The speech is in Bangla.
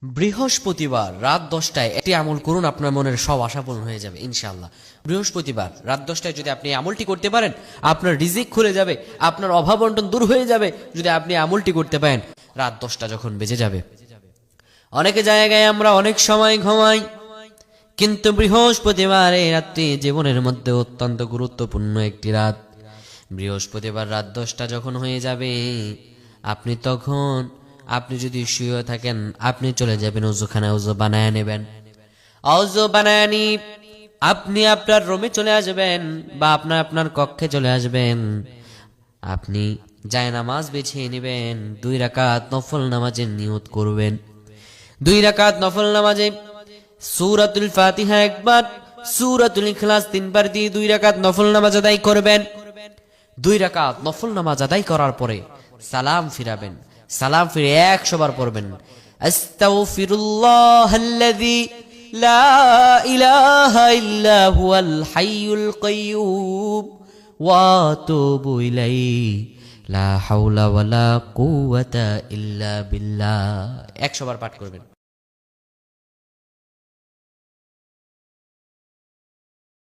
বৃহস্পতিবার রাত 10টায় একটি আমল করুন, আপনার মনের সব আশা পূরণ হয়ে যাবে ইনশাআল্লাহ। বৃহস্পতিবার রাত 10টায় যদি আপনি আমলটি করতে পারেন, আপনার রিজিক খুলে যাবে, আপনার অভাব বন্টন দূর হয়ে যাবে যদি আপনি আমলটি করতে পারেন রাত 10টা যখন বেজে যাবে। অনেকে জায়গায় আমরা অনেক সময় ঘুমাই, কিন্তু বৃহস্পতিবার এই রাত্রি জীবনের মধ্যে অত্যন্ত গুরুত্বপূর্ণ একটি রাত। বৃহস্পতিবার রাত 10টা যখন হয়ে যাবে, আপনি যদি শুয়ে থাকেন, আপনি চলে যাবেন ওযুখানায়, ওযু বানায় নেবেন। ওযু বানায় নি আপনি আপনার রুমে চলে আসবেন বা আপনার কক্ষে চলে আসবেন। আপনি জায়নামাজ বিছিয়ে নেবেন, 2 রাকাত নফল নামাজের নিয়ত করবেন। 2 রাকাত নফল নামাজে সূরাতুল ফাতিহা একবার, সূরাতুল ইখলাস 3 বার দিয়ে 2 রাকাত নফল নামাজ আদায় করবেন। 2 রাকাত নফল নামাজ আদায় করার পরে সালাম ফিরাবেন। সালাম ফিরে 100 বার পড়বেন, আস্তাগফিরুল্লাহাল্লাযী লা ইলাহা ইল্লা হুয়াল হাইয়ুল কাইয়্যুম ওয়া আতুবু ইলাইহি লা হাওলা ওয়ালা কুওয়াতা ইল্লা বিল্লাহ। 100 বার পাঠ করবেন।